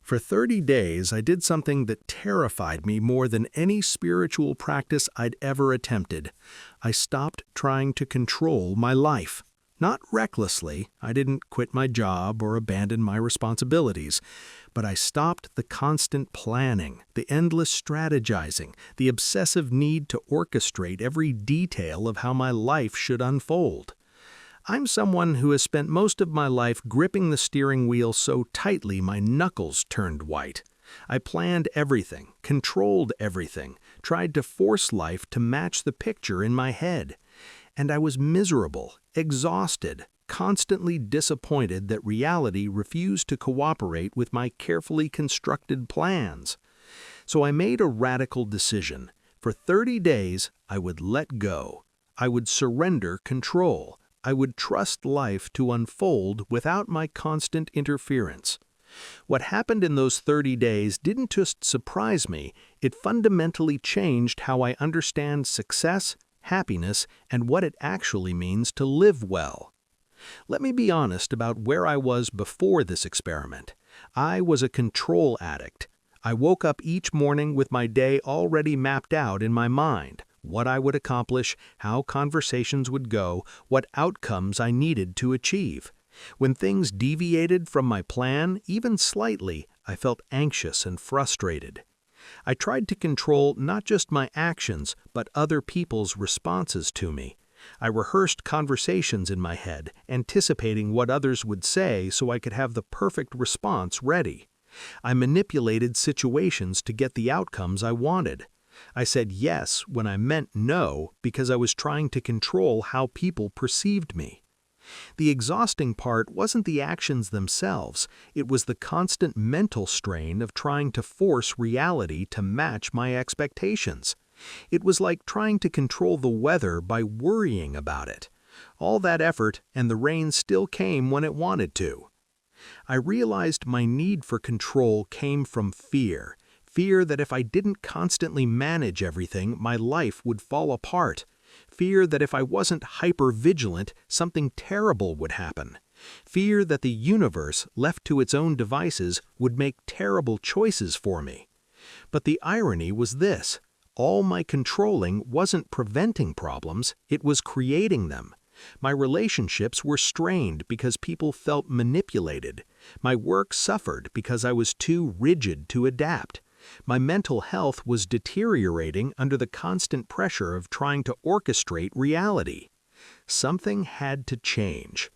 For 30 days, I did something that terrified me more than any spiritual practice I'd ever attempted. I stopped trying to control my life. Not recklessly, I didn't quit my job or abandon my responsibilities, but I stopped the constant planning, the endless strategizing, the obsessive need to orchestrate every detail of how my life should unfold. I'm someone who has spent most of my life gripping the steering wheel so tightly my knuckles turned white. I planned everything, controlled everything, tried to force life to match the picture in my head. And I was miserable, exhausted, constantly disappointed that reality refused to cooperate with my carefully constructed plans. So I made a radical decision. For 30 days, I would let go. I would surrender control. I would trust life to unfold without my constant interference. What happened in those 30 days didn't just surprise me, it fundamentally changed how I understand success, happiness, and what it actually means to live well. Let me be honest about where I was before this experiment. I was a control addict. I woke up each morning with my day already mapped out in my mind. What I would accomplish, how conversations would go, what outcomes I needed to achieve. When things deviated from my plan, even slightly, I felt anxious and frustrated. I tried to control not just my actions, but other people's responses to me. I rehearsed conversations in my head, anticipating what others would say so I could have the perfect response ready. I manipulated situations to get the outcomes I wanted. I said yes when I meant no because I was trying to control how people perceived me. The exhausting part wasn't the actions themselves, it was the constant mental strain of trying to force reality to match my expectations. It was like trying to control the weather by worrying about it. All that effort, and the rain still came when it wanted to. I realized my need for control came from fear. Fear that if I didn't constantly manage everything, my life would fall apart. Fear that if I wasn't hyper-vigilant, something terrible would happen. Fear that the universe, left to its own devices, would make terrible choices for me. But the irony was this: all my controlling wasn't preventing problems, it was creating them. My relationships were strained because people felt manipulated. My work suffered because I was too rigid to adapt. My mental health was deteriorating under the constant pressure of trying to orchestrate reality. Something had to change.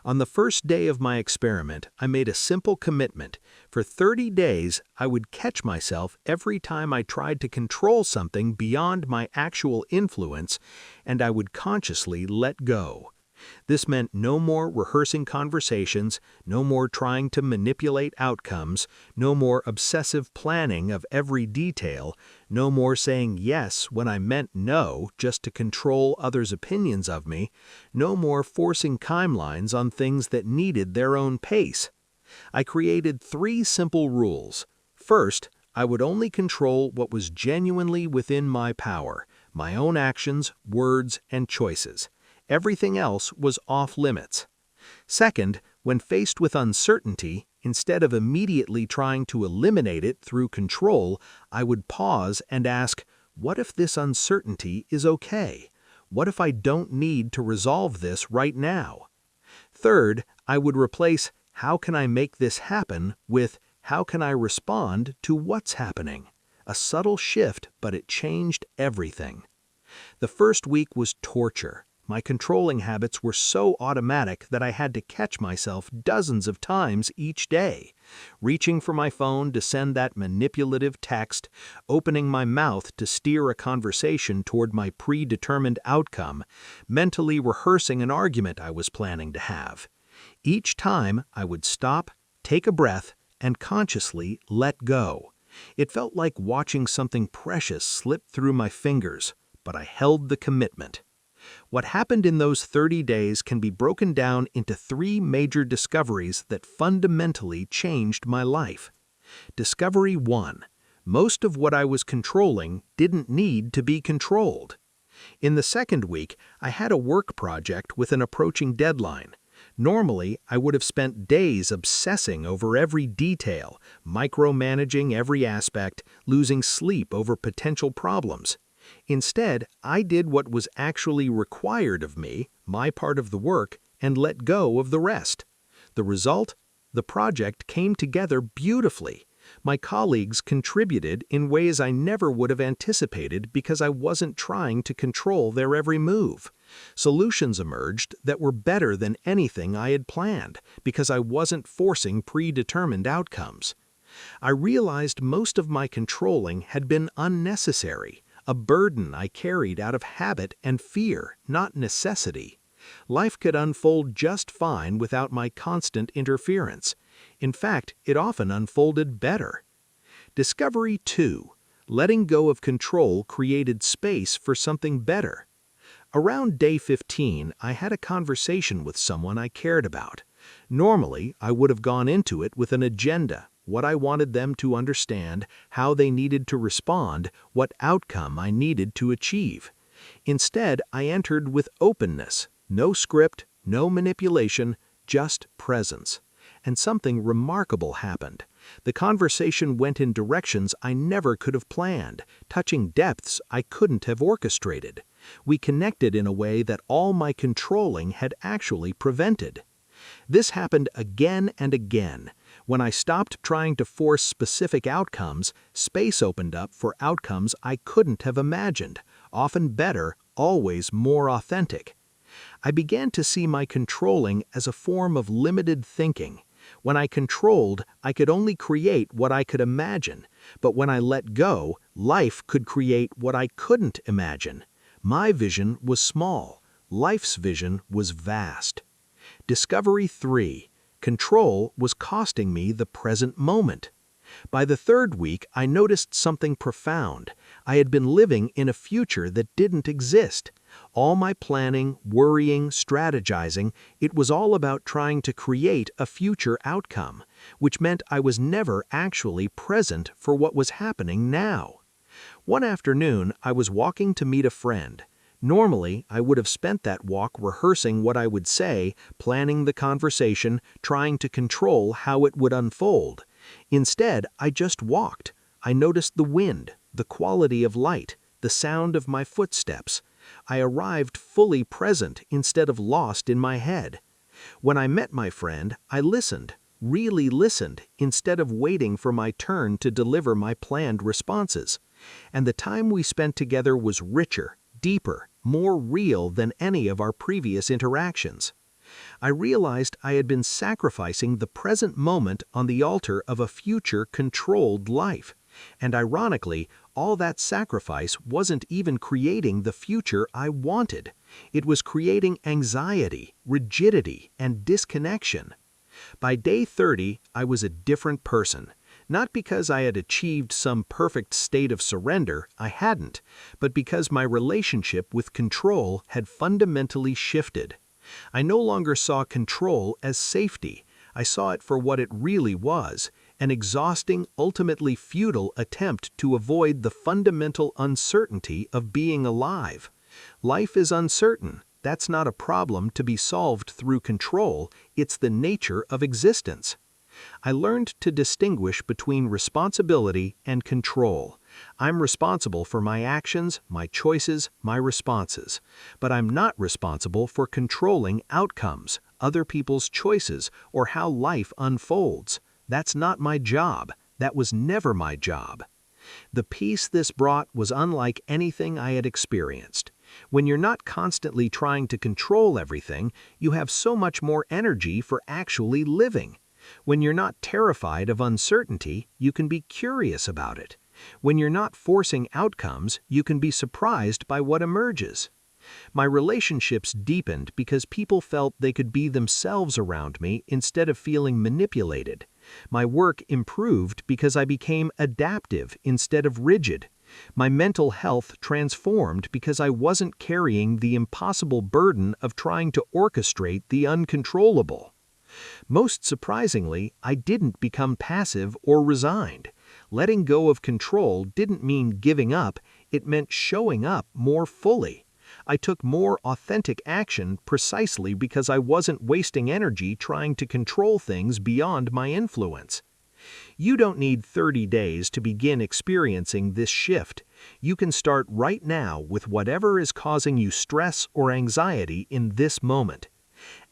On the first day of my experiment, I made a simple commitment. For 30 days, I would catch myself every time I tried to control something beyond my actual influence, and I would consciously let go. This meant no more rehearsing conversations, no more trying to manipulate outcomes, no more obsessive planning of every detail, no more saying yes when I meant no just to control others' opinions of me, no more forcing timelines on things that needed their own pace. I created 3 simple rules. First, I would only control what was genuinely within my power, my own actions, words, and choices. Everything else was off limits. Second, when faced with uncertainty, instead of immediately trying to eliminate it through control, I would pause and ask, what if this uncertainty is okay? What if I don't need to resolve this right now? Third, I would replace, how can I make this happen, with, how can I respond to what's happening? A subtle shift, but it changed everything. The first week was torture. My controlling habits were so automatic that I had to catch myself dozens of times each day, reaching for my phone to send that manipulative text, opening my mouth to steer a conversation toward my predetermined outcome, mentally rehearsing an argument I was planning to have. Each time, I would stop, take a breath, and consciously let go. It felt like watching something precious slip through my fingers, but I held the commitment. What happened in those 30 days can be broken down into 3 major discoveries that fundamentally changed my life. Discovery 1. Most of what I was controlling didn't need to be controlled. In the second week, I had a work project with an approaching deadline. Normally, I would have spent days obsessing over every detail, micromanaging every aspect, losing sleep over potential problems. Instead, I did what was actually required of me, my part of the work, and let go of the rest. The result? The project came together beautifully. My colleagues contributed in ways I never would have anticipated because I wasn't trying to control their every move. Solutions emerged that were better than anything I had planned because I wasn't forcing predetermined outcomes. I realized most of my controlling had been unnecessary, a burden I carried out of habit and fear, not necessity. Life could unfold just fine without my constant interference. In fact, it often unfolded better. Discovery 2. Letting go of control created space for something better. Around day 15, I had a conversation with someone I cared about. Normally, I would have gone into it with an agenda, what I wanted them to understand, how they needed to respond, what outcome I needed to achieve. Instead, I entered with openness, no script, no manipulation, just presence. And something remarkable happened. The conversation went in directions I never could have planned, touching depths I couldn't have orchestrated. We connected in a way that all my controlling had actually prevented. This happened again and again. When I stopped trying to force specific outcomes, space opened up for outcomes I couldn't have imagined, often better, always more authentic. I began to see my controlling as a form of limited thinking. When I controlled, I could only create what I could imagine, but when I let go, life could create what I couldn't imagine. My vision was small. Life's vision was vast. Discovery 3. Control was costing me the present moment. By the third week, I noticed something profound. I had been living in a future that didn't exist. All my planning, worrying, strategizing, it was all about trying to create a future outcome, which meant I was never actually present for what was happening now. One afternoon, I was walking to meet a friend. Normally, I would have spent that walk rehearsing what I would say, planning the conversation, trying to control how it would unfold. Instead, I just walked. I noticed the wind, the quality of light, the sound of my footsteps. I arrived fully present instead of lost in my head. When I met my friend, I listened, really listened, instead of waiting for my turn to deliver my planned responses. And the time we spent together was richer, deeper, more real than any of our previous interactions. I realized I had been sacrificing the present moment on the altar of a future controlled life. And ironically, all that sacrifice wasn't even creating the future I wanted. It was creating anxiety, rigidity, and disconnection. By day 30, I was a different person. Not because I had achieved some perfect state of surrender, I hadn't, but because my relationship with control had fundamentally shifted. I no longer saw control as safety. I saw it for what it really was, an exhausting, ultimately futile attempt to avoid the fundamental uncertainty of being alive. Life is uncertain. That's not a problem to be solved through control, it's the nature of existence. I learned to distinguish between responsibility and control. I'm responsible for my actions, my choices, my responses. But I'm not responsible for controlling outcomes, other people's choices, or how life unfolds. That's not my job. That was never my job. The peace this brought was unlike anything I had experienced. When you're not constantly trying to control everything, you have so much more energy for actually living. When you're not terrified of uncertainty, you can be curious about it. When you're not forcing outcomes, you can be surprised by what emerges. My relationships deepened because people felt they could be themselves around me instead of feeling manipulated. My work improved because I became adaptive instead of rigid. My mental health transformed because I wasn't carrying the impossible burden of trying to orchestrate the uncontrollable. Most surprisingly, I didn't become passive or resigned. Letting go of control didn't mean giving up, it meant showing up more fully. I took more authentic action precisely because I wasn't wasting energy trying to control things beyond my influence. You don't need 30 days to begin experiencing this shift. You can start right now with whatever is causing you stress or anxiety in this moment.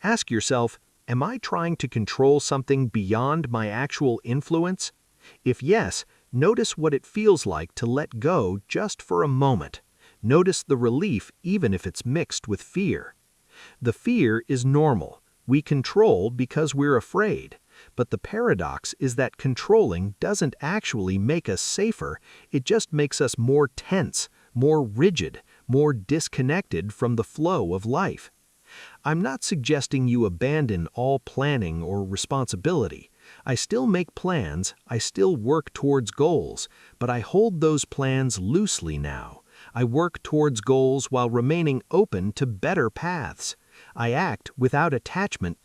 Ask yourself, am I trying to control something beyond my actual influence? If yes, notice what it feels like to let go just for a moment. Notice the relief even if it's mixed with fear. The fear is normal. We control because we're afraid. But the paradox is that controlling doesn't actually make us safer, it just makes us more tense, more rigid, more disconnected from the flow of life. I'm not suggesting you abandon all planning or responsibility. I still make plans, I still work towards goals, but I hold those plans loosely now. I work towards goals while remaining open to better paths. I act without attachment